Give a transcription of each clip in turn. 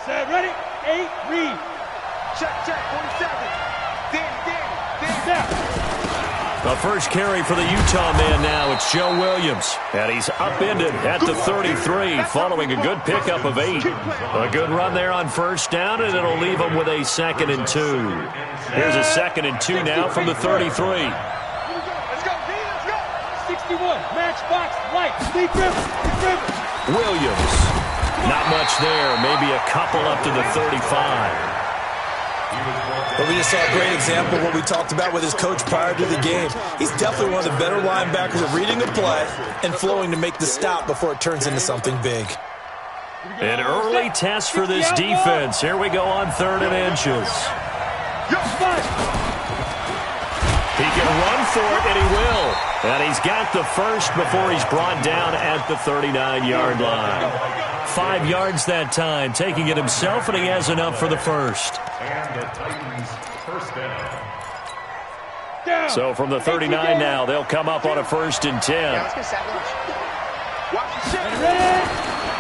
Set, ready, 8, read. Check, 47. Step. The first carry for the Utah man now. It's Joe Williams. And he's upended at the 33 following a good pickup of 8. A good run there on first down, and it'll leave him with a 2nd and 2. Here's a 2nd and 2 now from the 33. Let's go, D, let's go. 61, matchbox, right, Lee Griffin. Williams. Not much there. Maybe a couple up to the 35. Well, we just saw a great example of what we talked about with his coach prior to the game. He's definitely one of the better linebackers at reading a play and flowing to make the stop before it turns into something big. An early test for this defense. Here we go on 3rd and inches. He can run for it, and he will. And he's got the first before he's brought down at the 39-yard line. 5 yards that time, taking it himself, and he has enough for the first. And the Titans first down. So from the 39 now, they'll come up on a 1st and 10.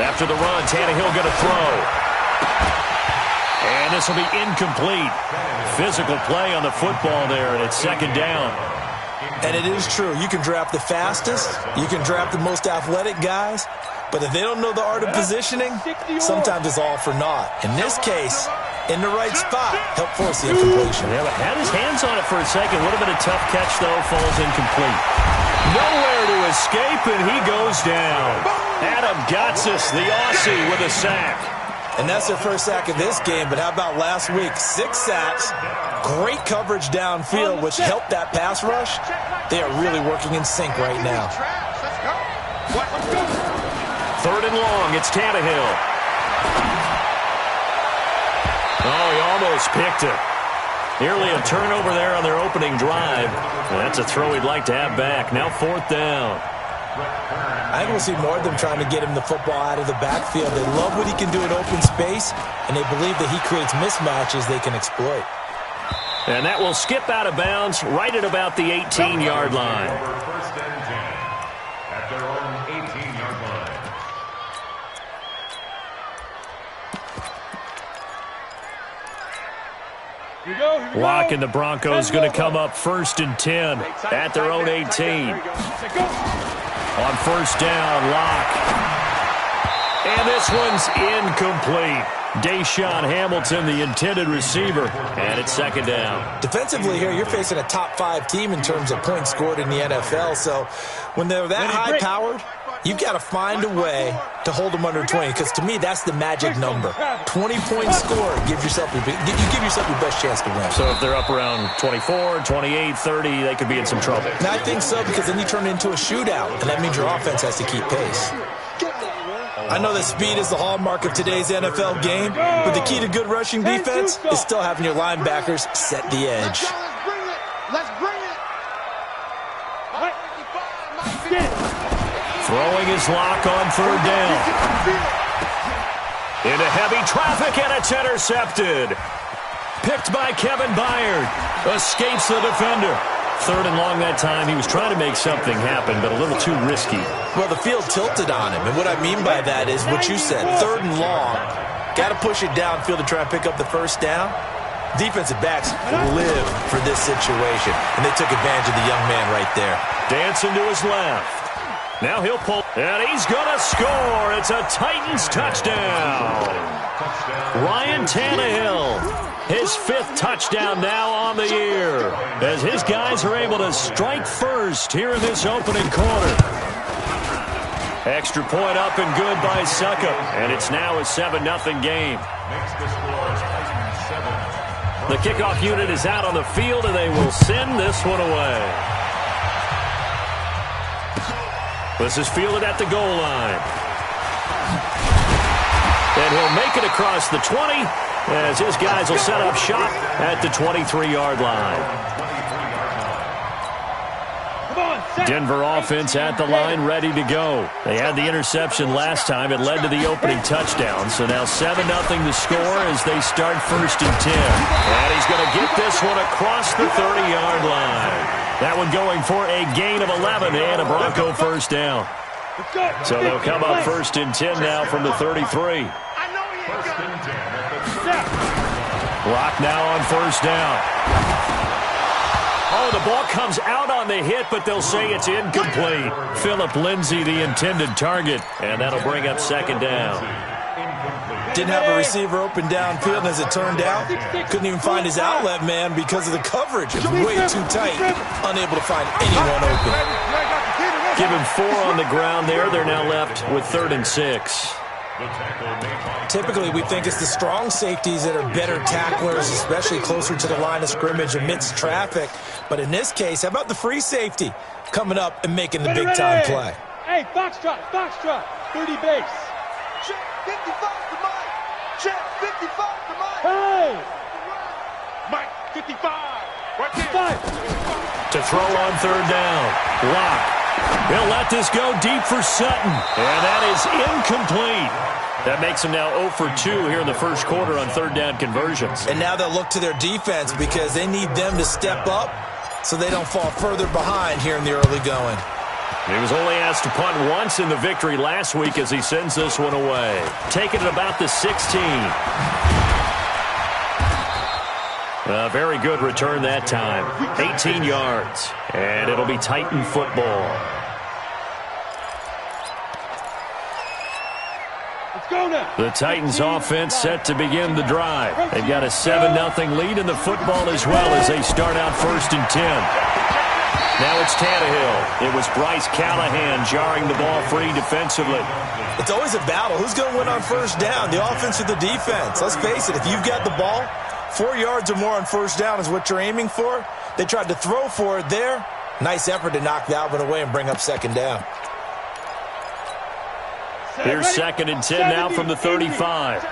After the run, Tannehill going to throw. And this will be incomplete. Physical play on the football there, and it's 2nd down. And it is true. You can draft the fastest. You can draft the most athletic guys. But if they don't know the art of positioning, sometimes it's all for naught. In this case, in the right spot, help force the incompletion. Yeah, but had his hands on it for a second. Would have been a tough catch, though. Falls incomplete. Nowhere to escape, and he goes down. Adam Gotsis, the Aussie, with a sack. And that's their first sack of this game, but how about last week? 6 sacks, great coverage downfield, which helped that pass rush. They are really working in sync right now. 3rd and long, it's Tannehill. Oh, he almost picked it. Nearly a turnover there on their opening drive. And that's a throw he'd like to have back. Now 4th down. I think we'll see more of them trying to get him the football out of the backfield. They love what he can do in open space, and they believe that he creates mismatches they can exploit. And that will skip out of bounds right at about the 18-yard line. First and 10 at their own 18-yard line. Lock and the Broncos going to come up 1st and 10 at their own 18. On 1st down, Lock. And this one's incomplete. Deshaun Hamilton, the intended receiver, and it's 2nd down. Defensively here, you're facing a top 5 team in terms of points scored in the NFL, so when they're that high-powered, you've got to find a way to hold them under 20, because to me, that's the magic number. 20-point score, you give yourself your best chance to win. So if they're up around 24, 28, 30, they could be in some trouble. And I think so, because then you turn it into a shootout, and that means your offense has to keep pace. I know that speed is the hallmark of today's NFL game, but the key to good rushing defense is still having your linebackers set the edge. Let's bring it. Throwing his Lock on 3rd down. Into heavy traffic, and it's intercepted. Picked by Kevin Byard. Escapes the defender. 3rd and long that time. He was trying to make something happen, but a little too risky. Well, the field tilted on him, and what I mean by that is what you said. 3rd and long. Got to push it downfield to try and pick up the first down. Defensive backs live for this situation, and they took advantage of the young man right there. Dancing to his left. Now he'll pull, and he's going to score. It's a Titans touchdown. Ryan Tannehill, his 5th touchdown now on the year, as his guys are able to strike first here in this opening quarter. Extra point up and good by Succop, and it's now a 7-0 game. The kickoff unit is out on the field, and they will send this one away. This is fielded at the goal line. And he'll make it across the 20 as his guys will set up shop at the 23-yard line. Denver offense at the line, ready to go. They had the interception last time. It led to the opening touchdown. So now 7-0 to score as they start 1st and 10. And he's going to get this one across the 30-yard line. That one going for a gain of 11 and a Bronco 1st down. So they'll come up 1st and 10 now from the 33. First and 10 at the Snap. Clock now on first down. Oh, the ball comes out on the hit, but they'll say it's incomplete. Philip Lindsay, the intended target, and that'll bring up second down. Didn't have a receiver open downfield, and as it turned out, couldn't even find his outlet man because of the coverage. It was way too tight, unable to find anyone open. Give him 4 on the ground there. They're now left with 3rd and 6. Typically, we think it's the strong safeties that are better tacklers, especially closer to the line of scrimmage amidst traffic. But in this case, how about the free safety coming up and making the big-time play? Hey, foxtrot, 30 base. Check 55 to Mike. Check 55 to Mike. Hey! Mike, 55. Right there. 5. To throw on 3rd down. Lock. He'll let this go deep for Sutton. And that is incomplete. That makes him now 0 for 2 here in the first quarter on 3rd down conversions. And now they'll look to their defense because they need them to step up so they don't fall further behind here in the early going. He was only asked to punt once in the victory last week as he sends this one away. Taking it about the 16. A very good return that time. 18 yards. And it'll be Titan football. The Titans offense set to begin the drive. They've got a 7-0 lead in the football as well as they start out 1st and 10. Now it's Tannehill. It was Bryce Callahan jarring the ball free defensively. It's always a battle. Who's going to win on first down, the offense or the defense? Let's face it, if you've got the ball, 4 yards or more on first down is what you're aiming for. They tried to throw for it there. Nice effort to knock that one away and bring up 2nd down. Here's 2nd and 10 now from the 35.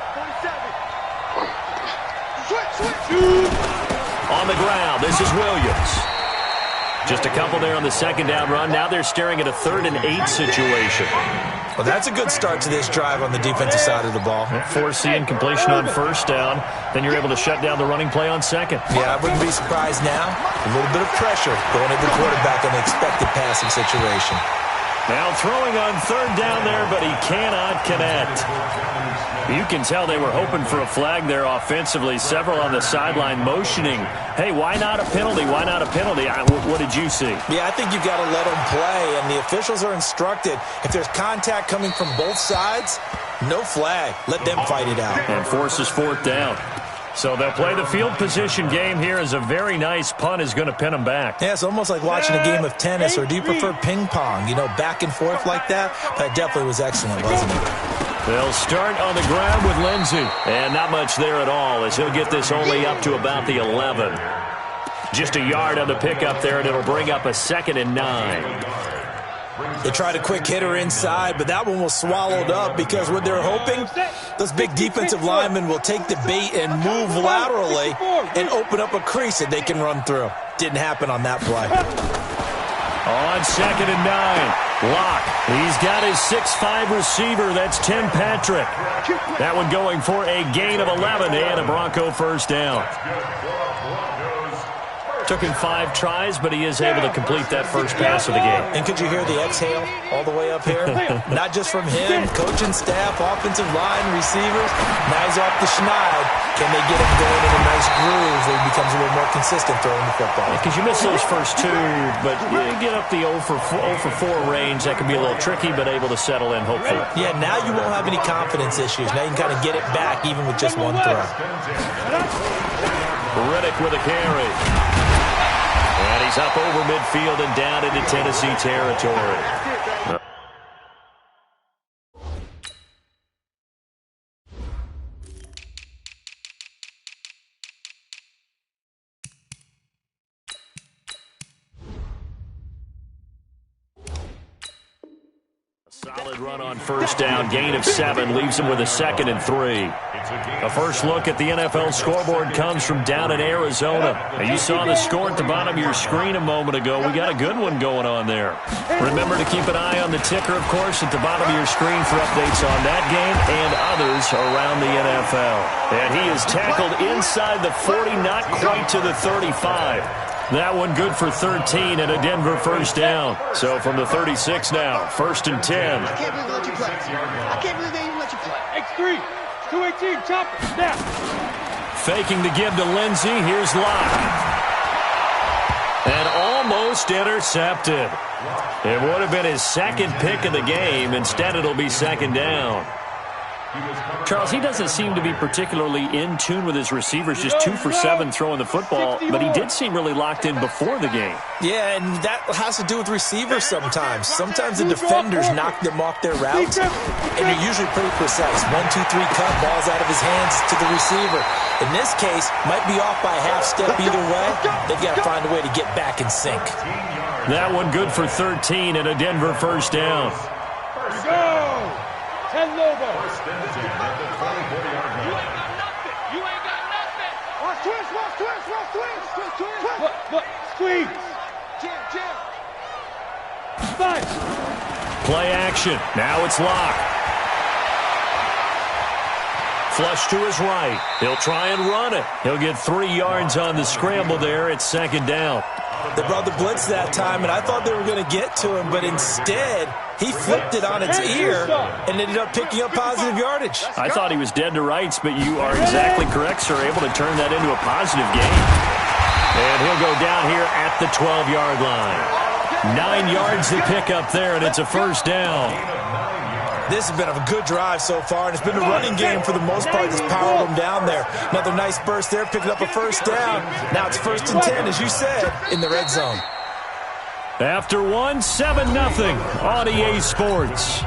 On the ground, this is Williams. Just a couple there on the 2nd down run. Now they're staring at a 3rd and 8 situation. Well, that's a good start to this drive on the defensive side of the ball. Force the incompletion on first down. Then you're able to shut down the running play on 2nd. Yeah, I wouldn't be surprised now. A little bit of pressure going at the quarterback in the expected passing situation. Now throwing on 3rd down there, but he cannot connect. You can tell they were hoping for a flag there offensively. Several on the sideline motioning, hey, why not a penalty? Why not a penalty? What did you see? Yeah, I think you've got to let them play, and the officials are instructed. If there's contact coming from both sides, no flag. Let them fight it out. And forces 4th down. So they'll play the field position game here as a very nice punt is going to pin them back. Yeah, it's almost like watching a game of tennis, or do you prefer ping pong? You know, back and forth like that? That definitely was excellent, wasn't it? They'll start on the ground with Lindsay. And not much there at all as he'll get this only up to about the 11. Just a yard on the pickup there, and it'll bring up a 2nd and 9. They tried a quick hitter inside, but that one was swallowed up because what they're hoping, those big defensive linemen will take the bait and move laterally and open up a crease that they can run through. Didn't happen on that play. On 2nd and 9, Locke. He's got his 6'5 receiver. That's Tim Patrick. That one going for a gain of 11 and a Bronco first down. Took him 5 tries, but he is able to complete that first pass of the game. And could you hear the exhale all the way up here? Not just from him, coaching staff, offensive line, receivers. Now he's off the schneid. Can they get him going in a nice groove where he becomes a little more consistent throwing the football? Because you miss those first 2, but you get up the 0 for 4 range. That can be a little tricky, but able to settle in, hopefully. Yeah, now you won't have any confidence issues. Now you can kind of get it back even with just one throw. Riddick with a carry. And he's up over midfield and down into Tennessee territory. Solid run on first down, gain of 7, leaves him with a 2nd and 3. A first look at the NFL scoreboard comes from down in Arizona. Now, you saw the score at the bottom of your screen a moment ago. We got a good one going on there. Remember to keep an eye on the ticker, of course, at the bottom of your screen for updates on that game and others around the NFL. And he is tackled inside the 40, not quite to the 35. That one good for 13 and a Denver first down. So from the 36 now, 1st and 10. I can't believe they let you play. I can't believe they even let you play. X3. 218, chopper, snap. Faking the give to Lindsey. Here's Locke. And almost intercepted. It would have been his second pick of the game. Instead, it'll be second down. Charles, he doesn't seem to be particularly in tune with his receivers, just 2 for 7 throwing the football, but he did seem really locked in before the game. Yeah, and that has to do with receivers sometimes. Sometimes the defenders knock them off their routes, and they're usually pretty precise. 1, 2, 3 cut, balls out of his hands to the receiver. In this case, might be off by a half step either way. They've got to find a way to get back in sync. That one good for 13 and a Denver first down. Go! 10 Lobo. You ain't got nothing. Watch twist, watch twist, watch twist. Twist, twist. Look, squeeze. Jam. 5. Play action. Now it's Locke. Flush to his right. He'll try and run it. He'll get 3 yards on the scramble there. It's second down. They brought the blitz that time, and I thought they were going to get to him, but instead he flipped it on its ear and ended up picking up positive yardage. I thought he was dead to rights, but you are exactly correct, sir. Able to turn that into a positive gain. And he'll go down here at the 12-yard line. 9 yards to pick up there, and it's a first down. This has been a good drive so far, and it's been a running game for the most part that's powered them down there. Another nice burst there, picking up a first down. Now it's 1st and 10, as you said, in the red zone. After 1, 7-0 on EA Sports.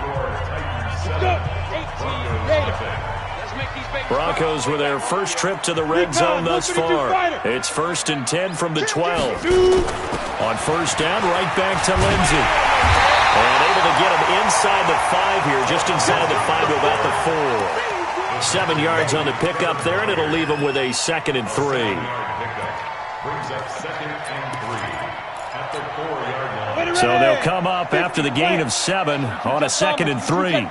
Broncos with their first trip to the red zone thus far. It's 1st and 10 from the 12. On first down, right back to Lindsey. And able to get him inside the 5 here, just inside the 5 to about the 4. 7 yards on the pickup there, and it'll leave him with a 2nd and 3. Brings up 2nd and 3 at the 4-yard line. So they'll come up after the gain of 7 on a 2nd and 3.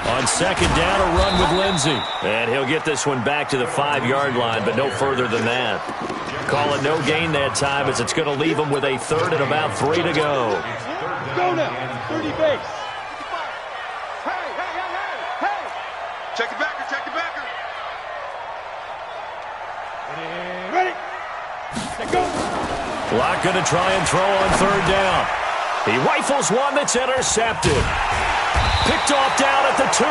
On second down, a run with Lindsey. And he'll get this one back to the 5-yard line, but no further than that. Call it no gain that time, as it's going to leave him with a 3rd and about 3 to go. Go now, 30 base. Hey. Check it backer. Ready. Let go. Locke going to try and throw on 3rd down. He rifles one that's intercepted. Picked off down at the 2.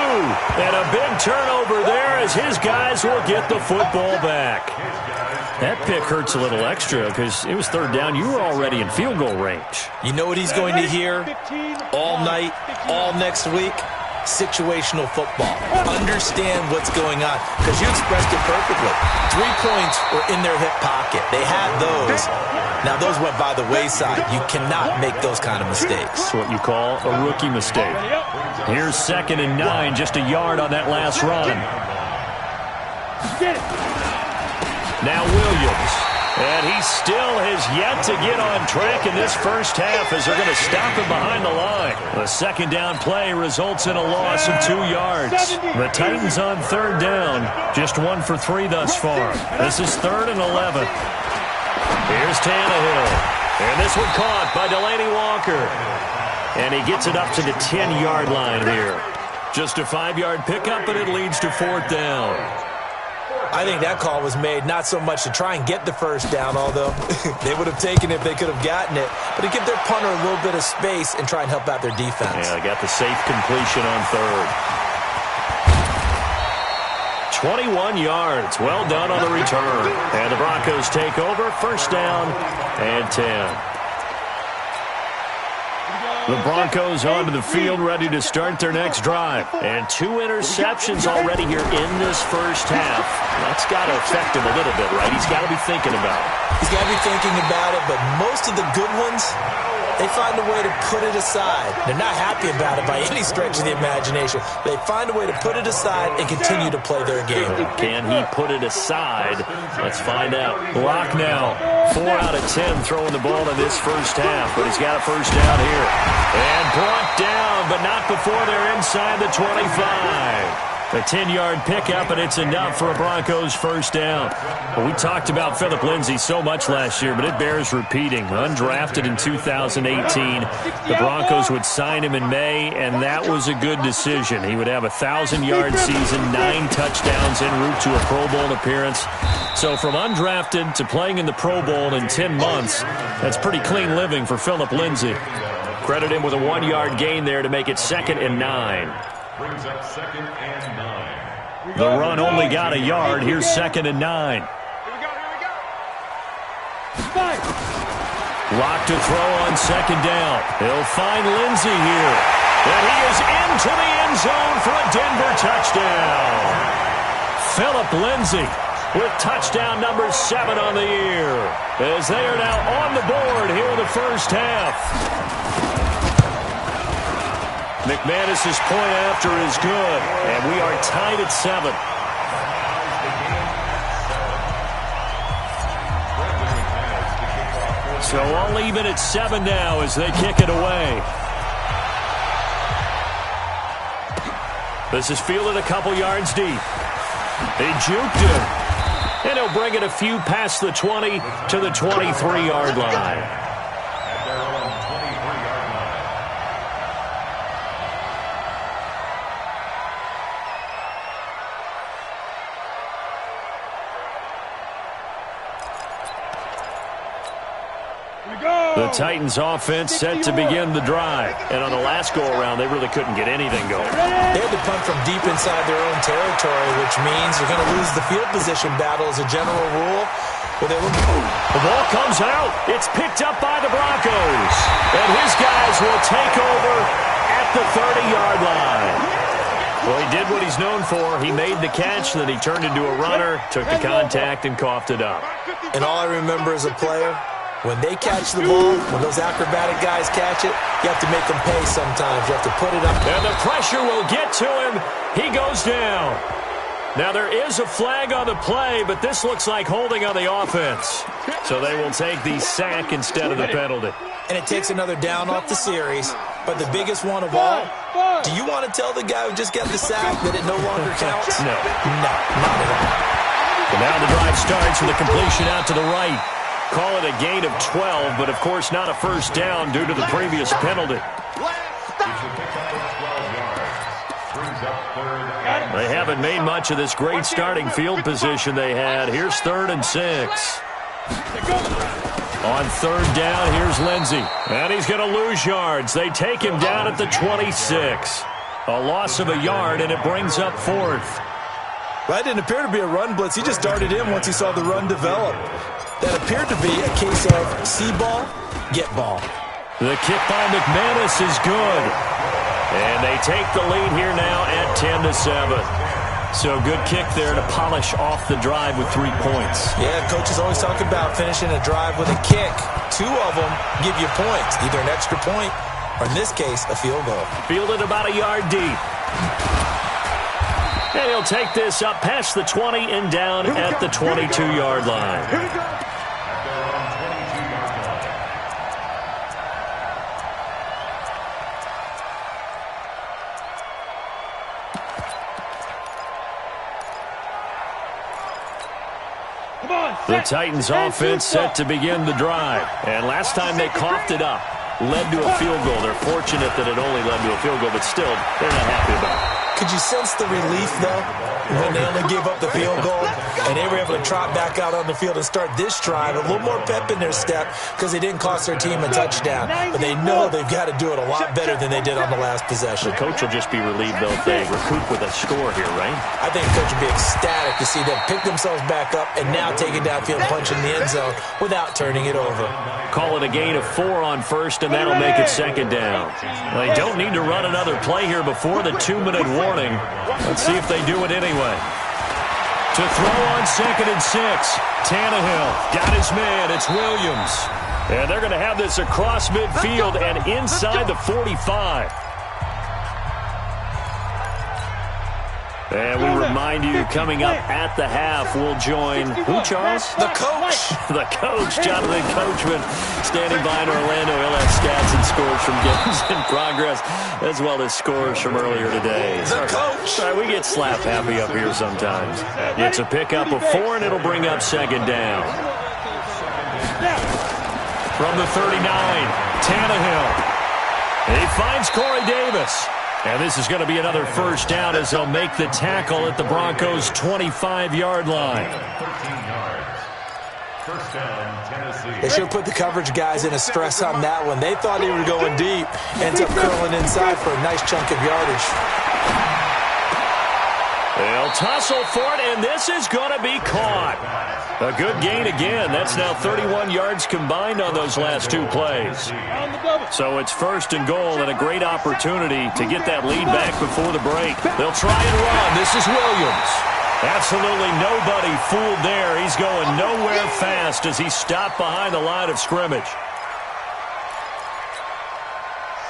And a big turnover there as his guys will get the football back. That pick hurts a little extra because it was 3rd down. You were already in field goal range. You know what he's going to hear all night, all next week? Situational football. Understand what's going on, because you expressed it perfectly. 3 points were in their hip pocket. They had those. Now, those went by the wayside. You cannot make those kind of mistakes. That's what you call a rookie mistake. Here's 2nd and 9, just a yard on that last run. Get it. Now Williams. And he still has yet to get on track in this first half as they're going to stop him behind the line. The 2nd down play results in a loss of 2 yards. The Titans on 3rd down, just 1 for 3 thus far. This is 3rd and 11. Here's Tannehill. And this one caught by Delaney Walker. And he gets it up to the 10-yard line here. Just a 5-yard pickup, but it leads to 4th down. I think that call was made not so much to try and get the first down, although they would have taken it if they could have gotten it, but to give their punter a little bit of space and try and help out their defense. Yeah, they got the safe completion on 3rd. 21 yards. Well done on the return. And the Broncos take over. 1st down and 10. The Broncos onto the field, ready to start their next drive. And 2 interceptions already here in this first half. That's got to affect him a little bit, right? He's got to be thinking about it. He's got to be thinking about it, but most of the good ones, they find a way to put it aside. They're not happy about it by any stretch of the imagination. They find a way to put it aside and continue to play their game. Can he put it aside? Let's find out. Locke now, 4 out of 10 throwing the ball in this first half, but he's got a first down here. And brought down, but not before they're inside the 25. A 10-yard pickup, and it's enough for a Broncos first down. Well, we talked about Phillip Lindsay so much last year, but it bears repeating. Undrafted in 2018, the Broncos would sign him in May, and that was a good decision. He would have a 1,000-yard season, 9 touchdowns en route to a Pro Bowl appearance. So from undrafted to playing in the Pro Bowl in 10 months, that's pretty clean living for Phillip Lindsay. Credit him with a 1-yard gain there to make it 2nd and 9. Brings up 2nd and 9. The run only got a yard. Here's 2nd and 9. Here we go. Lock to throw on 2nd down. He'll find Lindsay here. And he is into the end zone for a Denver touchdown. Phillip Lindsay with touchdown number 7 on the year, as they are now on the board here in the first half. McManus's point after is good, and we are tied at 7. So all even at 7 now as they kick it away. This is fielded a couple yards deep. They juked him, and he'll bring it a few past the 20 to the 23-yard line. The Titans offense set to begin the drive. And on the last go-around, they really couldn't get anything going. They had to punt from deep inside their own territory, which means you're going to lose the field position battle as a general rule. But the ball comes out. It's picked up by the Broncos. And his guys will take over at the 30-yard line. Well, he did what he's known for. He made the catch, then he turned into a runner, took the contact, and coughed it up. And all I remember as a player, when they catch the ball, when those acrobatic guys catch it, you have to make them pay sometimes. You have to put it up. And the pressure will get to him. He goes down. Now, there is a flag on the play, but this looks like holding on the offense. So they will take the sack instead of the penalty. And it takes another down off the series. But the biggest one of all, do you want to tell the guy who just got the sack that it no longer counts? No. No, not at all. And now the drive starts with a completion out to the right. Call it a gain of 12, but of course not a first down due to the previous penalty. They haven't made much of this great starting field position they had. Here's 3rd and 6. On 3rd down, here's Lindsay. And he's going to lose yards. They take him down at the 26. A loss of a yard, and it brings up 4th. Well, that didn't appear to be a run blitz. He just darted in once he saw the run develop. That appeared to be a case of see ball, get ball. The kick by McManus is good. And they take the lead here now at 10-7. So good kick there to polish off the drive with 3 points. Yeah, coaches always talk about finishing a drive with a kick. 2 of them give you points, either an extra point or, in this case, a field goal. Fielded about a yard deep. And he'll take this up past the 20 and down at the 22-yard line. Here we go. The Titans offense set to begin the drive. And last time they coughed it up, led to a field goal. They're fortunate that it only led to a field goal, but still, they're not happy about it. Could you sense the relief, though, when they only gave up the field goal and they were able to trot back out on the field and start this drive? A little more pep in their step because they didn't cost their team a touchdown. But they know they've got to do it a lot better than they did on the last possession. The coach will just be relieved, though, if they recoup with a score here, right? I think the coach will be ecstatic to see them pick themselves back up and now take it downfield and punch in the end zone without turning it over. Call it a gain of 4 on 1st, and that'll make it 2nd down. They don't need to run another play here before the 2-minute warning. Let's see if they do it anyway. To throw on 2nd and 6. Tannehill got his man. It's Williams. And they're going to have this across midfield and inside the 45. And we remind remind you, coming up at the half, we'll join who, Charles? The coach. The coach, Jonathan Coachman, standing by in Orlando. He'll have stats and scores from games in progress, as well as scores from earlier today. The coach. Sorry, we get slap happy up here sometimes. It's a pickup of 4, and it'll bring up second down. From the 39, Tannehill. He finds Corey Davis. And this is going to be another first down as they'll make the tackle at the Broncos' 25-yard line. 13 yards. First down, Tennessee. They should have put the coverage guys in a stress on that one. They thought he was going deep. Ends up curling inside for a nice chunk of yardage. They'll tussle for it, and this is going to be caught. A good gain again. That's now 31 yards combined on those last 2 plays. So it's first and goal and a great opportunity to get that lead back before the break. They'll try and run. This is Williams. Absolutely nobody fooled there. He's going nowhere fast as he stopped behind the line of scrimmage.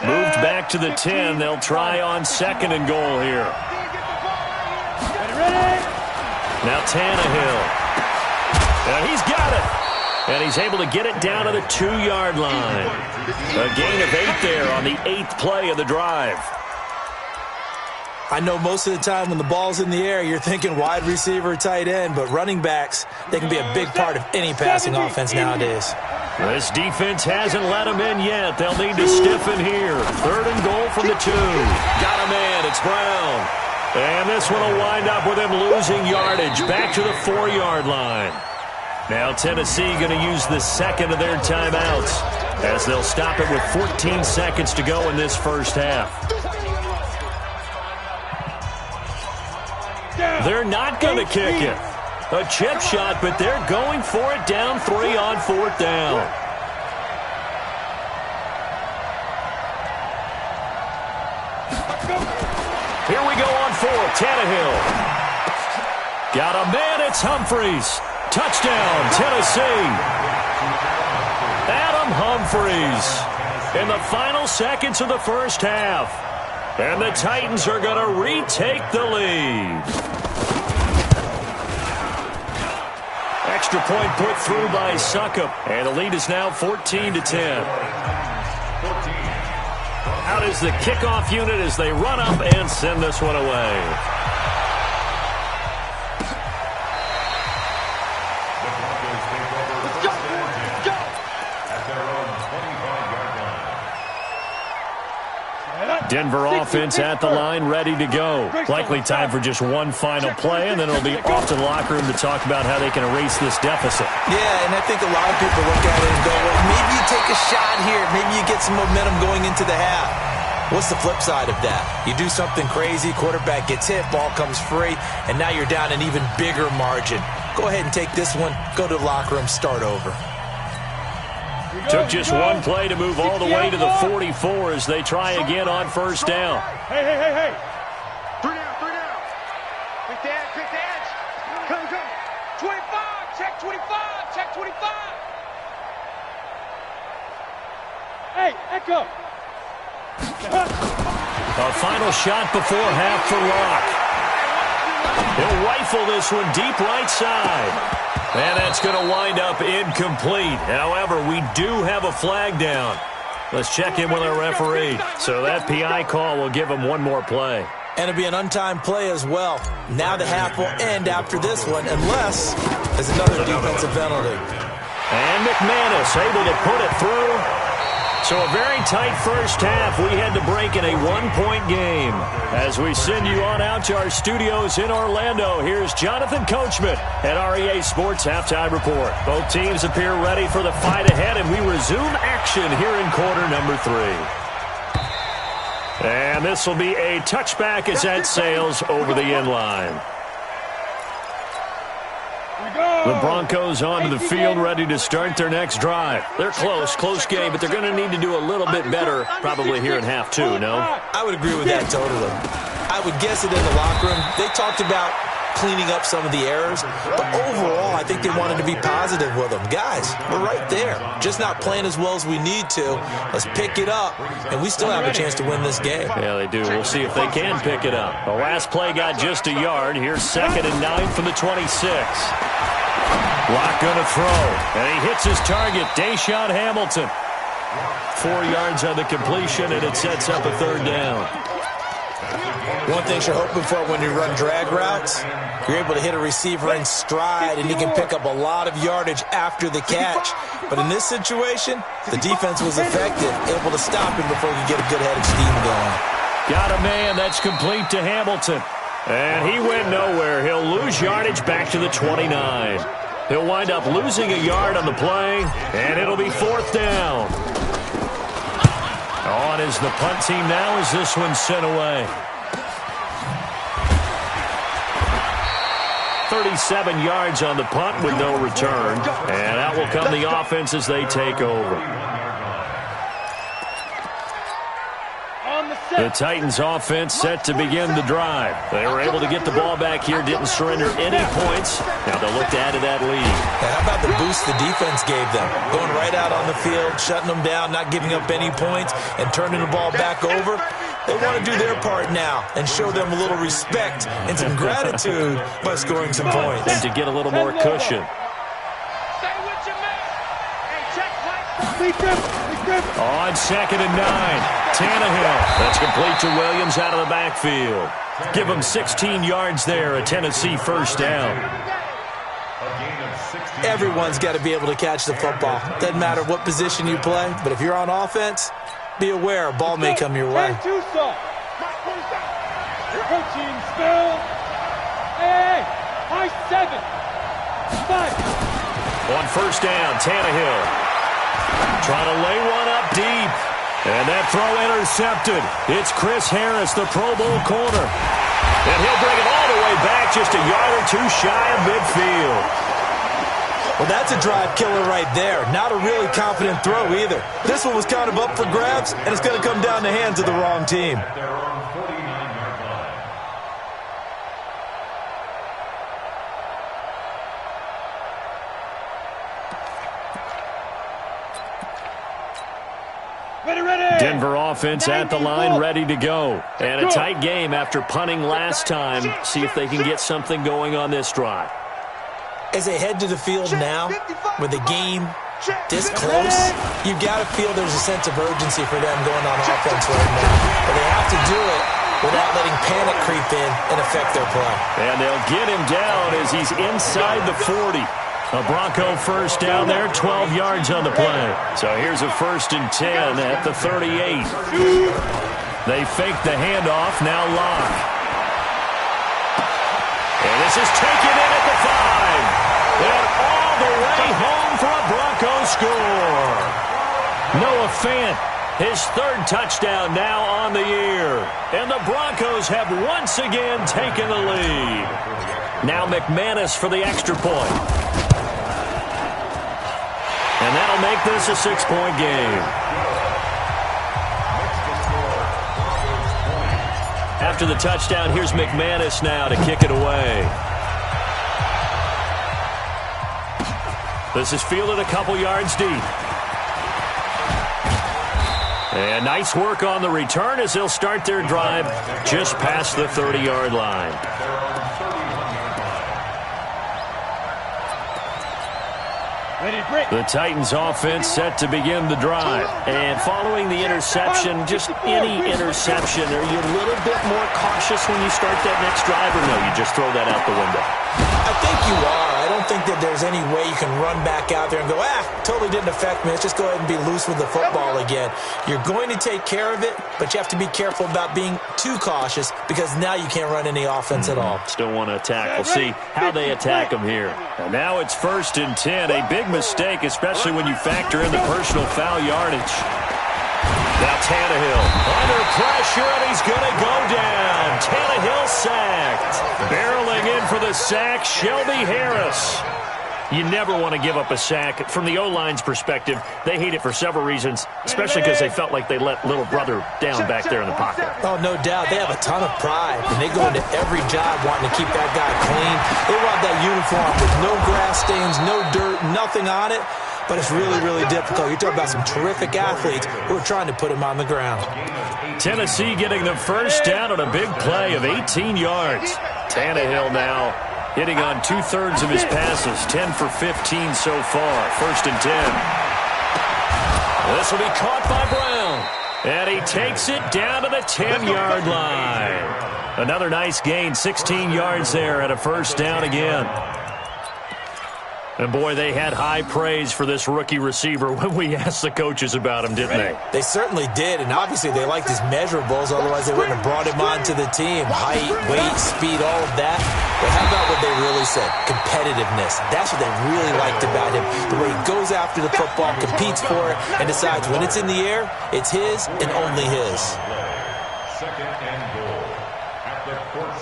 Moved back to the 10. They'll try on second and goal here. Now Tannehill. And he's got it. And he's able to get it down to the 2-yard line. A gain of 8 there on the 8th play of the drive. I know most of the time when the ball's in the air, you're thinking wide receiver, tight end, but running backs, they can be a big part of any passing offense nowadays. This defense hasn't let him in yet. They'll need to stiffen here. 3rd and goal from the 2. Got a man. It's Brown. And this one will wind up with him losing yardage back to the 4-yard line. Now Tennessee going to use the second of their timeouts as they'll stop it with 14 seconds to go in this first half. They're not going to kick it. A chip shot, but they're going for it down 3 on 4th down. Here we go on 4th. Tannehill. Got a man. It's Humphries. Touchdown, Tennessee. Adam Humphries in the final seconds of the first half. And the Titans are going to retake the lead. Extra point put through by Succop. And the lead is now 14-10. Out is the kickoff unit as they run up and send this one away. Denver offense at the line, ready to go. Likely time for just one final play, and then it'll be off to the locker room to talk about how they can erase this deficit. Yeah, and I think a lot of people look at it and go, well, maybe you take a shot here. Maybe you get some momentum going into the half. What's the flip side of that? You do something crazy, quarterback gets hit, ball comes free, and now you're down an even bigger margin. Go ahead and take this one, go to the locker room, start over. Took just one play to move all the way to the 44 as they try again on first down. Hey, hey, hey, hey. 3 down, 3 down. Quick to edge, quick to edge. Come, come. 25, check 25, check 25. Hey, Echo. A final shot before half for Locke. He'll rifle this one deep right side. And that's going to wind up incomplete. However, we do have a flag down. Let's check in with our referee. So that PI call will give him one more play. And it'll be an untimed play as well. Now the half will end after this one, unless there's another defensive penalty. And McManus able to put it through. So a very tight first half. We had to break in a one-point game. As we send you on out to our studios in Orlando, here's Jonathan Coachman at REA Sports Halftime Report. Both teams appear ready for the fight ahead, and we resume action here in quarter number 3. And this will be a touchback as that sails over the end line. The Broncos onto the field, ready to start their next drive. They're close game, but they're going to need to do a little bit better probably here in half 2, no? I would agree with that totally. I would guess it in the locker room. They talked about cleaning up some of the errors. But overall, I think they wanted to be positive with them. Guys, we're right there. Just not playing as well as we need to. Let's pick it up, and we still have a chance to win this game. Yeah, they do. We'll see if they can pick it up. The last play got just a yard. Here's 2nd and 9 from the 26. Lock going to throw, and he hits his target, Deshaun Hamilton. 4 yards on the completion, and it sets up a 3rd down. One thing you're hoping for when you run drag routes, you're able to hit a receiver in stride, and he can pick up a lot of yardage after the catch. But in this situation, the defense was effective, able to stop him before he could get a good head of steam going. Got a man. That's complete to Hamilton. And he went nowhere. He'll lose yardage back to the 29. He'll wind up losing a yard on the play, and it'll be 4th down. On is the punt team now as this one's sent away. 37 yards on the punt with no return. And out will come the offense as they take over. The Titans offense set to begin the drive. They were able to get the ball back here, didn't surrender any points. Now they'll look to add to that lead. Now, how about the boost the defense gave them? Going right out on the field, shutting them down, not giving up any points, and turning the ball back over. They want to do their part now and show them a little respect and some gratitude by scoring some points. And to get a little more cushion. On 2nd and 9, Tannehill. That's complete to Williams out of the backfield. Give him 16 yards there, a Tennessee 1st down. Everyone's got to be able to catch the football. Doesn't matter what position you play, but if you're on offense, be aware a ball may come your way. Protein spill. Hey, high 7. 5. On 1st down, Tannehill. Trying to lay one up deep. And that throw intercepted. It's Chris Harris, the Pro Bowl corner. And he'll bring it all the way back, just a yard or 2 shy of midfield. Well, that's a drive killer right there. Not a really confident throw either. This one was kind of up for grabs, and it's going to come down the hands of the wrong team. Denver offense at the line, ready to go. And a tight game after punting last time. See if they can get something going on this drive. As they head to the field now, with the game this close, you've got to feel there's a sense of urgency for them going on offense right now. But they have to do it without letting panic creep in and affect their play. And they'll get him down as he's inside the 40. A Bronco 1st down there, 12 yards on the play. So here's a 1st and 10 at the 38. They fake the handoff, now Lock. And this is taken in at the 5. And all the way home for a Bronco score. Noah Fant, his 3rd touchdown now on the year. And the Broncos have once again taken the lead. Now McManus for the extra point. And that'll make this a 6-point game. After the touchdown, here's McManus now to kick it away. This is fielded a couple yards deep. And nice work on the return as they'll start their drive just past the 30-yard line. The Titans offense set to begin the drive. And following the interception, just any interception, are you a little bit more cautious when you start that next drive, or no, you just throw that out the window? I think you are. I don't think that there's any way you can run back out there and go, totally didn't affect me. Let's just go ahead and be loose with the football again. You're going to take care of it, but you have to be careful about being too cautious because now you can't run any offense at all. Still want to attack. We'll see how they attack them here. And now it's 1st and 10. A big mistake, especially when you factor in the personal foul yardage. Now Tannehill under pressure, and he's going to go down. Tannehill sacked. Barreling in for the sack, Shelby Harris. You never want to give up a sack. From the O-line's perspective, they hate it for several reasons, especially because they felt like they let little brother down back there in the pocket. Oh, no doubt. They have a ton of pride, and they go into every job wanting to keep that guy clean. They want that uniform with no grass stains, no dirt, nothing on it. But it's really, really difficult. You're talking about some terrific athletes who are trying to put him on the ground. Tennessee getting the first down on a big play of 18 yards. Tannehill now hitting on 2/3 of his passes, 10 for 15 so far. 1st and 10. This will be caught by Brown. And he takes it down to the 10-yard line. Another nice gain, 16 yards there at a first down again. And, boy, they had high praise for this rookie receiver when we asked the coaches about him, didn't they? They certainly did, and obviously they liked his measurables, otherwise they wouldn't have brought him onto the team. Height, weight, speed, all of that. But how about what they really said? Competitiveness. That's what they really liked about him. The way he goes after the football, competes for it, and decides when it's in the air, it's his and only his.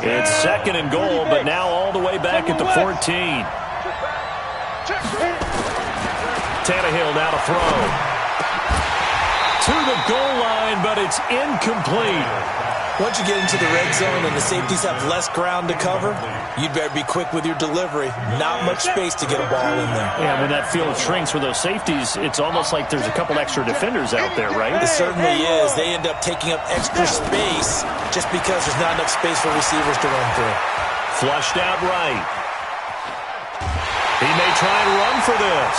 It's 2nd and goal, but now all the way back at the 14. Tannehill now to throw. To the goal line, but it's incomplete. Once you get into the red zone and the safeties have less ground to cover, you'd better be quick with your delivery. Not much space to get a ball in there. Yeah, when that field shrinks with those safeties, it's almost like there's a couple extra defenders out there, right? It certainly is. They end up taking up extra space just because there's not enough space for receivers to run through. Flushed out right. He may try and run for this.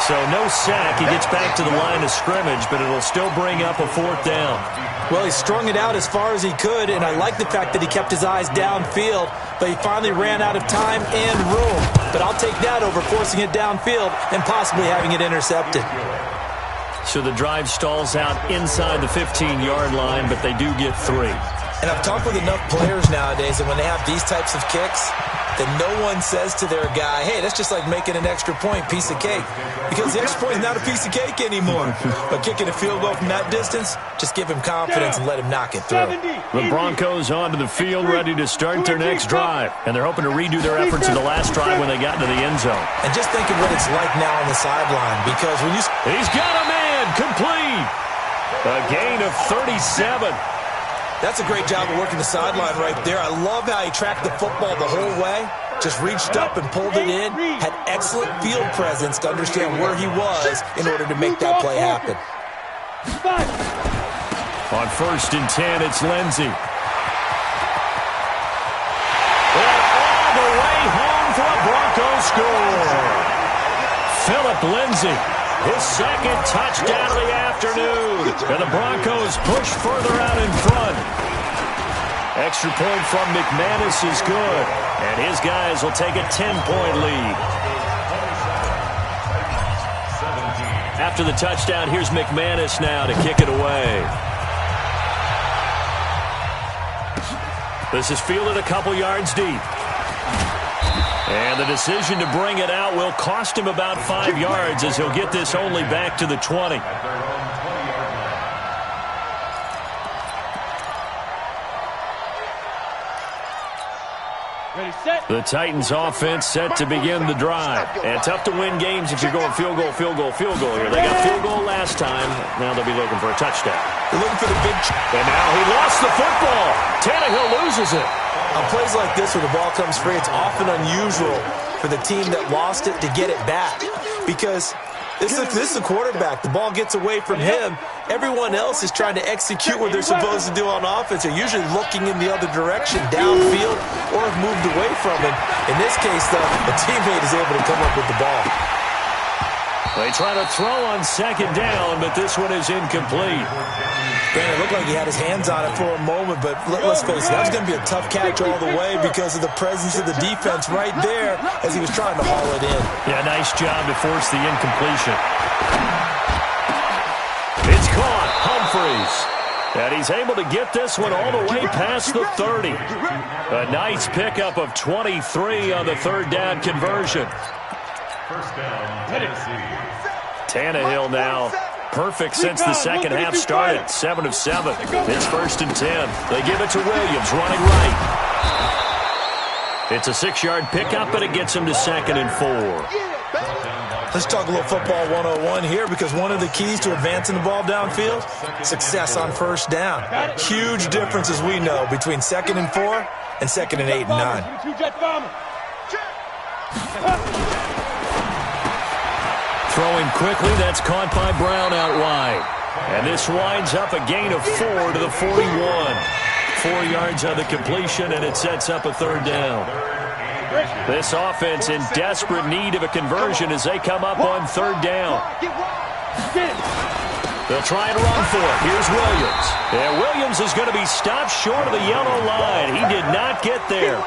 So no sack. He gets back to the line of scrimmage, but it'll still bring up a 4th down. Well, he strung it out as far as he could, and I like the fact that he kept his eyes downfield, but he finally ran out of time and room. But I'll take that over forcing it downfield and possibly having it intercepted. So the drive stalls out inside the 15-yard line, but they do get 3. And I've talked with enough players nowadays that when they have these types of kicks, that no one says to their guy, hey, that's just like making an extra point, piece of cake. Because the extra point is not a piece of cake anymore. But kicking a field goal from that distance, just give him confidence and let him knock it through. The Broncos onto the field ready to start their next drive. And they're hoping to redo their efforts in the last drive when they got into the end zone. And just think of what it's like now on the sideline. Because when you... He's got a man complete. A gain of 37. That's a great job of working the sideline right there. I love how he tracked the football the whole way. Just reached up and pulled it in. Had excellent field presence to understand where he was in order to make that play happen. On 1st and 10, it's Lindsey. And all the way home for a Broncos score. Philip Lindsey. His 2nd touchdown of the afternoon. And the Broncos push further out in front. Extra point from McManus is good. And his guys will take a 10-point lead. After the touchdown, here's McManus now to kick it away. This is fielded a couple yards deep. And the decision to bring it out will cost him about 5 yards as he'll get this only back to the 20. The Titans offense set to begin the drive. And tough to win games if you're going field goal, field goal, field goal here. They got field goal last time. Now they'll be looking for a touchdown. They're looking for the big... And now he lost the football. Tannehill loses it. On plays like this where the ball comes free, it's often unusual for the team that lost it to get it back. Because this is the quarterback. The ball gets away from him. Everyone else is trying to execute what they're supposed to do on offense. They're usually looking in the other direction, downfield, or have moved away from him. In this case, though, the teammate is able to come up with the ball. They try to throw on 2nd down, but this one is incomplete. It looked like he had his hands on it for a moment, but let's face it, that was going to be a tough catch all the way because of the presence of the defense right there as he was trying to haul it in. Yeah, nice job to force the incompletion. It's caught. Humphreys. And he's able to get this one all the way past the 30. A nice pickup of 23 on the 3rd down conversion. First down, Tennessee. Tannehill now. Perfect since the second half started. 7 of 7. It's 1st and 10. They give it to Williams, running right. It's a 6-yard pickup, but it gets him to 2nd and 4. Let's talk a little football 101 here, because one of the keys to advancing the ball downfield, success on first down. Huge difference, as we know, between 2nd and 4 and 2nd and 8 and 9. Throwing quickly, that's caught by Brown out wide. And this winds up a gain of 4 to the 41. 4 yards on the completion, and it sets up a 3rd down. This offense in desperate need of a conversion as they come up on 3rd down. They'll try and run for it. Here's Williams. And Williams is going to be stopped short of the yellow line. He did not get there.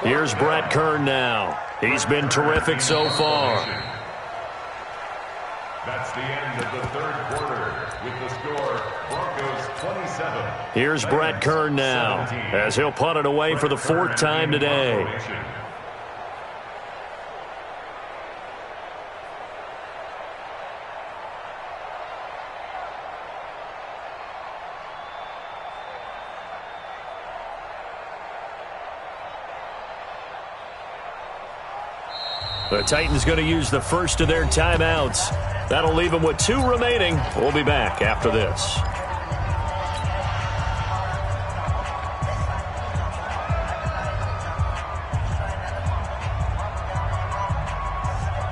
Here's Brett Kern now. He's been terrific so far. That's the end of the 3rd quarter with the score Broncos 27. Here's Brett Kern now as he'll punt it away for the 4th time today. The Titans going to use the first of their timeouts. That'll leave them with 2 remaining. We'll be back after this.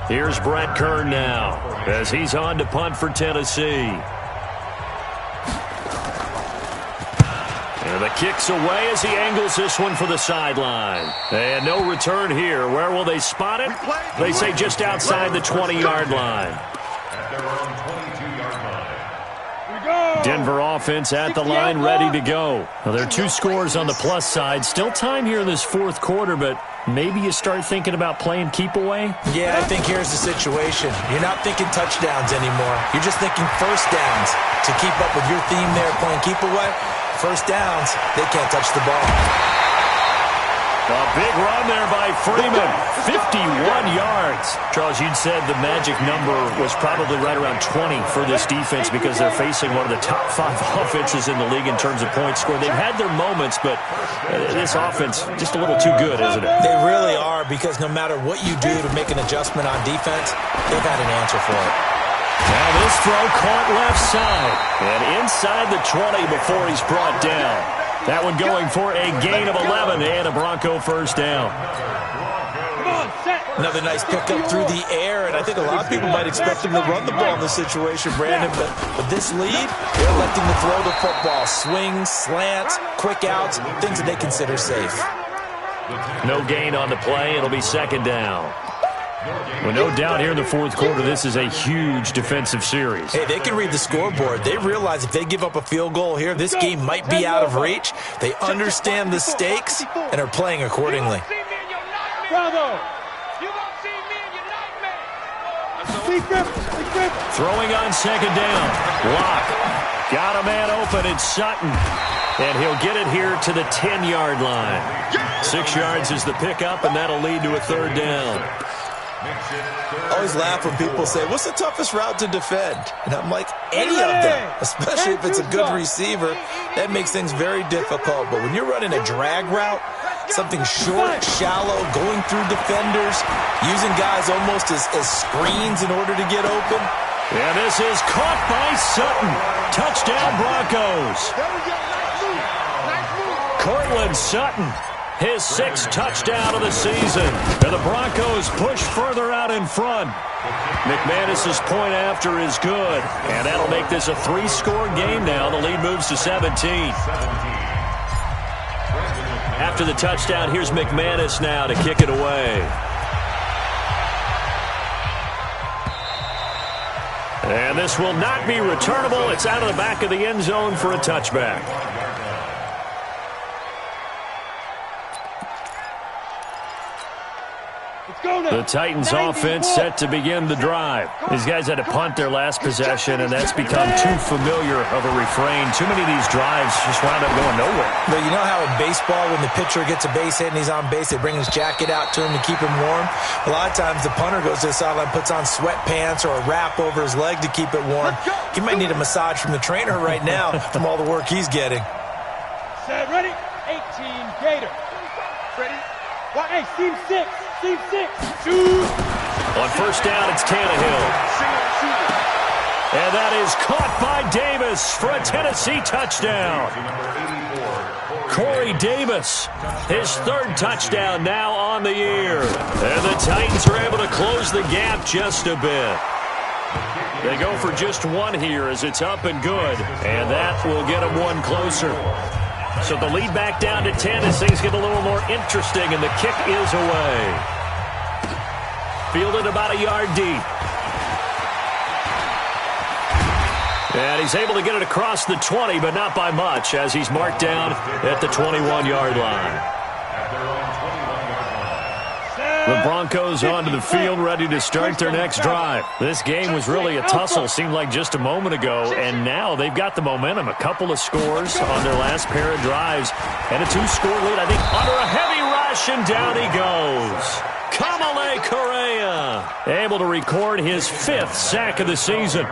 Here's Brett Kern now as he's on to punt for Tennessee. And the kick's away as he angles this one for the sideline. And no return here. Where will they spot it? They say just outside the 20-yard line. At their own 22-yard line. Denver offense at the line, ready to go. Well, there are 2 scores on the plus side. Still time here in this 4th quarter, but maybe you start thinking about playing keep away? Yeah, I think here's the situation. You're not thinking touchdowns anymore. You're just thinking first downs. To keep up with your theme there, playing keep away, first downs, they can't touch the ball. A big run there by Freeman. 51 yards. Charles, you'd said the magic number was probably right around 20 for this defense because they're facing one of the top 5 offenses in the league in terms of points scored. They've had their moments, but this offense just a little too good, isn't it? They really are, because no matter what you do to make an adjustment on defense, they've had an answer for it. Now this throw caught left side and inside the 20 before he's brought down. That one going for a gain of 11 and a Bronco first down. Another nice pickup through the air, and I think a lot of people might expect him to run the ball in this situation, Brandon, but this lead, they're electing to throw the football. Swings, slants, quick outs, things that they consider safe. No gain on the play. It'll be 2nd down. Well, no doubt here in the 4th quarter, this is a huge defensive series. Hey, they can read the scoreboard. They realize if they give up a field goal here, this game might be out of reach. They understand the stakes and are playing accordingly. Bravo! Throwing on 2nd down. Block. Got a man open. It's Sutton. And he'll get it here to the 10-yard line. 6 yards is the pickup, and that'll lead to a 3rd down. I always laugh when people say, what's the toughest route to defend? And I'm like, any of them, especially if it's a good receiver. That makes things very difficult. But when you're running a drag route, something short, shallow, going through defenders, using guys almost as screens in order to get open. And this is caught by Sutton. Touchdown, Broncos. Cortland Sutton. His 6th touchdown of the season. And the Broncos push further out in front. McManus's point after is good. And that'll make this a 3-score game now. The lead moves to 17. After the touchdown, here's McManus now to kick it away. And this will not be returnable. It's out of the back of the end zone for a touchback. The Titans offense set to begin the drive. These guys had to punt their last possession, and that's become too familiar of a refrain. Too many of these drives just wound up going nowhere. But you know how in baseball, when the pitcher gets a base hit and he's on base, they bring his jacket out to him to keep him warm? A lot of times the punter goes to the sideline, puts on sweatpants or a wrap over his leg to keep it warm. He might need a massage from the trainer right now from all the work he's getting. Set, ready, 18, Gator. Ready? What? Hey, seam 6. Seam 6. Shoot. On first down, it's Tannehill. And that is caught by Davis for a Tennessee touchdown. Corey Davis, his third touchdown now on the year. And the Titans are able to close the gap just a bit. They go for just one here as it's up and good. And that will get them one closer. So the lead back down to 10 as things get a little more interesting, and the kick is away. Fielded about a yard deep. And he's able to get it across the 20, but not by much, as he's marked down at the 21-yard line. The Broncos onto the field, ready to start their next drive. This game was really a tussle, seemed like just a moment ago, and now they've got the momentum. A couple of scores on their last pair of drives, and a 2-score lead, I think, under a heavy rush, and down he goes. Kamale Correa, able to record his 5th sack of the season.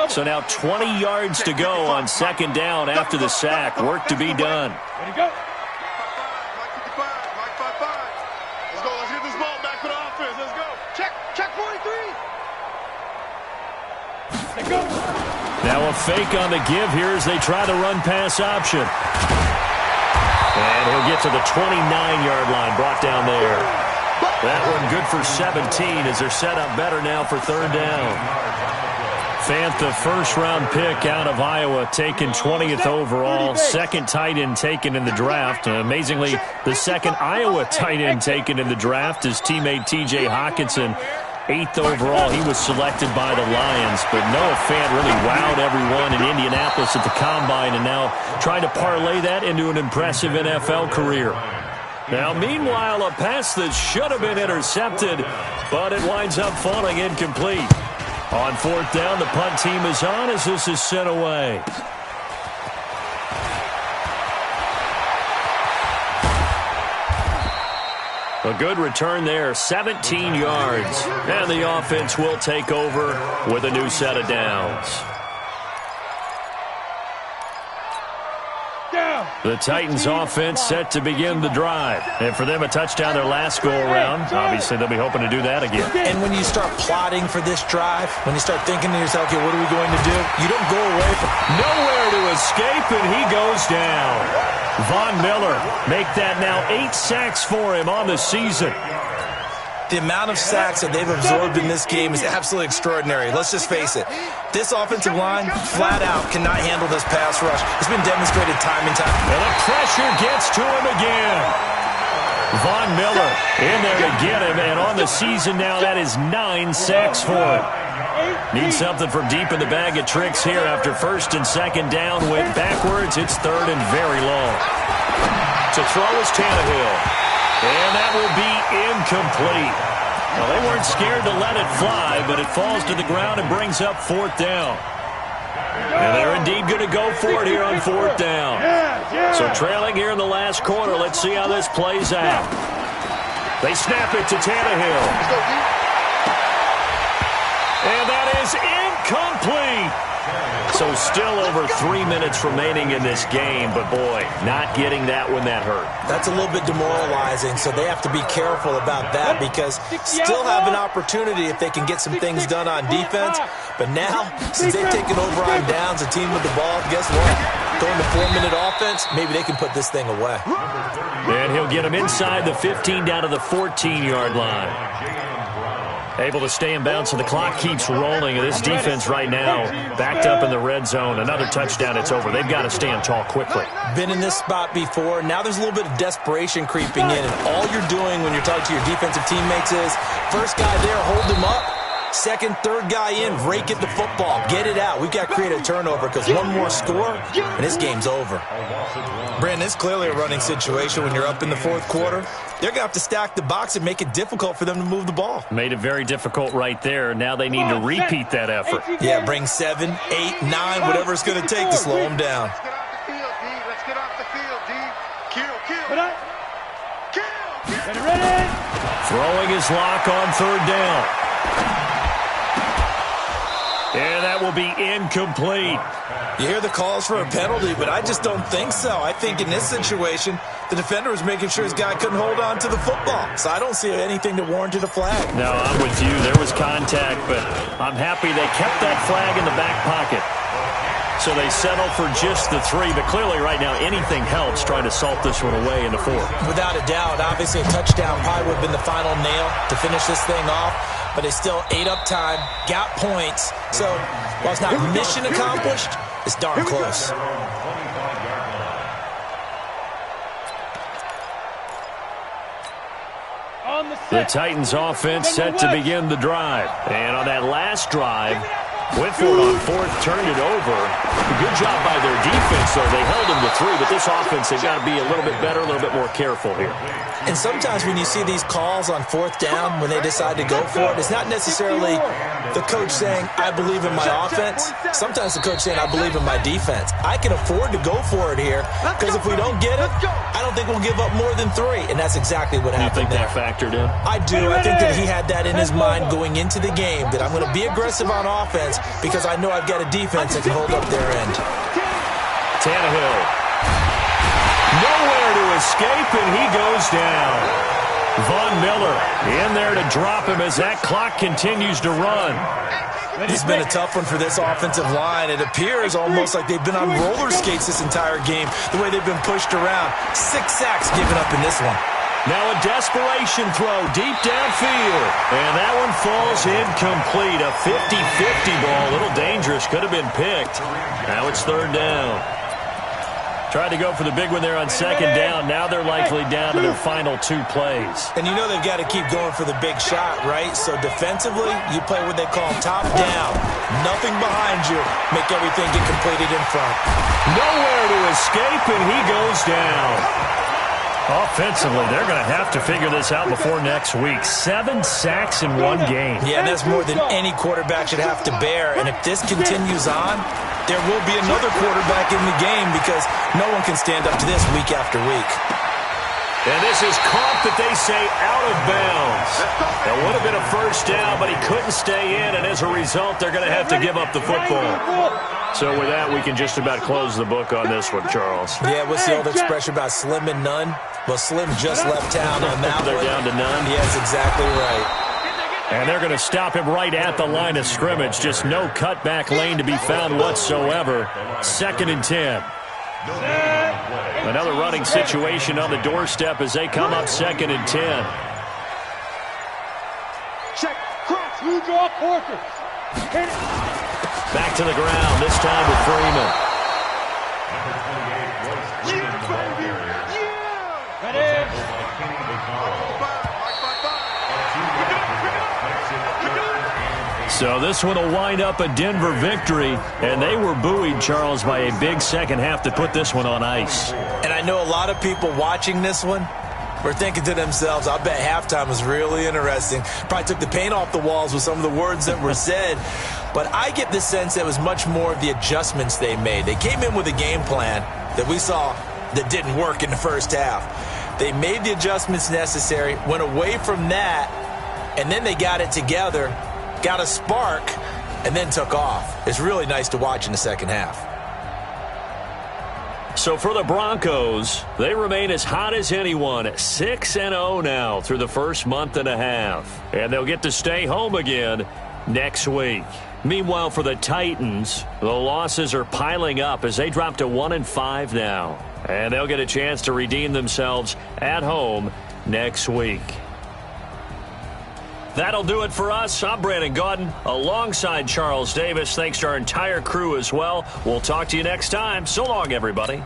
So now 20 yards to go on second down after the sack. Work to be done. Ready to go. Now a fake on the give here as they try the run-pass option. And he'll get to the 29-yard line, brought down there. That one good for 17 as they're set up better now for third down. Fant, the first-round pick out of Iowa, taken 20th overall. Second tight end taken in the draft. Amazingly, the second Iowa tight end taken in the draft is teammate T.J. Hawkinson. 8th overall, he was selected by the Lions, but Noah Fant really wowed everyone in Indianapolis at the Combine, and now trying to parlay that into an impressive NFL career. Now, meanwhile, a pass that should have been intercepted, but it winds up falling incomplete. On fourth down, the punt team is on as this is sent away. A good return there, 17 yards. And the offense will take over with a new set of downs. The Titans offense set to begin the drive. And for them, a touchdown their last go-around. Obviously, they'll be hoping to do that again. And when you start plotting for this drive, when you start thinking to yourself, okay, what are we going to do? You don't go away from nowhere to escape, and he goes down. Von Miller make that now 8 sacks for him on the season. The amount of sacks that they've absorbed in this game is absolutely extraordinary. Let's just face it. This offensive line, flat out, cannot handle this pass rush. It's been demonstrated time and time. And the pressure gets to him again. Von Miller in there to get him, and on the season now, that is 9 sacks for him. Needs something from deep in the bag of tricks here after first and second down. Went backwards. It's third and very long. To throw is Tannehill. And that will be incomplete. Well, they weren't scared to let it fly, but it falls to the ground and brings up fourth down. And they're indeed going to go for it here on fourth down. So trailing here in the last quarter, let's see how this plays out. They snap it to Tannehill. And that is incomplete. So still over 3 minutes remaining in this game, but boy, not getting that when that hurt. That's a little bit demoralizing, so they have to be careful about that because still have an opportunity if they can get some things done on defense. But now, since they've taken over on downs, a team with the ball, guess what? Going to 4-minute offense, maybe they can put this thing away. And he'll get him inside the 15 down to the 14-yard line. Able to stay in bounds, so the clock keeps rolling. And this defense right now backed up in the red zone. Another touchdown, it's over. They've got to stand tall quickly. Been in this spot before. Now there's a little bit of desperation creeping in. And all you're doing when you're talking to your defensive teammates is, first guy there, hold him up. Second, third guy in, rake at the football. Get it out. We've got to create a turnover because one more score, and this game's over. Brandon, it's clearly a running situation when you're up in the fourth quarter. They're going to have to stack the box and make it difficult for them to move the ball. Made it very difficult right there. Now they need to repeat that effort. Yeah, bring 7, 8, 9, whatever it's going to take to slow them down. Let's get off the field, D. Kill. Ready. Throwing his lock on third down. And that will be incomplete. You hear the calls for a penalty, but I just don't think so. I think in this situation, the defender was making sure his guy couldn't hold on to the football. So I don't see anything that warranted a flag. No, I'm with you. There was contact, but I'm happy they kept that flag in the back pocket. So they settle for just the 3, but clearly right now anything helps trying to salt this one away into 4. Without a doubt, obviously a touchdown probably would have been the final nail to finish this thing off, but they still ate up time, got points. So while it's not mission accomplished, it's darn close. The Titans offense set to begin the drive. And on that last drive, went for it on 4th, turned it over. Good job by their defense, though. They held them to 3, but this offense, they've got to be a little bit better, a little bit more careful here. And sometimes when you see these calls on 4th down, when they decide to go for it, it's not necessarily the coach saying, I believe in my offense. Sometimes the coach saying, I believe in my defense. I can afford to go for it here, because if we don't get it, I don't think we'll give up more than 3. And that's exactly what happened there. You think that factored in? I do. I think that he had that in his mind going into the game, that I'm going to be aggressive on offense because I know I've got a defense that can hold up their end. Tannehill. Nowhere to escape, and he goes down. Von Miller in there to drop him as that clock continues to run. It's been a tough one for this offensive line. It appears almost like they've been on roller skates this entire game, the way they've been pushed around. 6 sacks given up in this one. Now a desperation throw deep downfield. And that one falls incomplete. A 50-50 ball. A little dangerous. Could have been picked. Now it's 3rd down. Tried to go for the big one there on 2nd down. Now they're likely down to their final 2 plays. And you know they've got to keep going for the big shot, right? So defensively, you play what they call top down. Nothing behind you. Make everything get completed in front. Nowhere to escape, and he goes down. Offensively, they're going to have to figure this out before next week. 7 sacks in 1 game. Yeah, and that's more than any quarterback should have to bear. And if this continues on, there will be another quarterback in the game because no one can stand up to this week after week. And this is caught, that they say, out of bounds. That would have been a 1st down, but he couldn't stay in, and as a result, they're going to have to give up the football. So with that, we can just about close the book on this one, Charles. Yeah, what's the old expression about slim and none? Well, Slim just left town on that They're one. down to none. Yes, exactly right. And they're going to stop him right at the line of scrimmage. Just no cutback lane to be found whatsoever. 2nd and 10. Another running situation on the doorstep as they come up 2nd and 10. Check, cross, you draw quarters. Hit it. Back to the ground, this time with Freeman. So this one will wind up a Denver victory, and they were buoyed, Charles, by a big second half to put this one on ice. And I know a lot of people watching this one were thinking to themselves, I bet halftime was really interesting. Probably took the paint off the walls with some of the words that were said. But I get the sense that it was much more of the adjustments they made. They came in with a game plan that we saw that didn't work in the first half. They made the adjustments necessary, went away from that, and then they got it together, got a spark, and then took off. It's really nice to watch in the second half. So for the Broncos, they remain as hot as anyone, 6-0 now through the first month and a half. And they'll get to stay home again next week. Meanwhile, for the Titans, the losses are piling up as they drop to 1-5 now. And they'll get a chance to redeem themselves at home next week. That'll do it for us. I'm Brandon Gaudin alongside Charles Davis. Thanks to our entire crew as well. We'll talk to you next time. So long, everybody.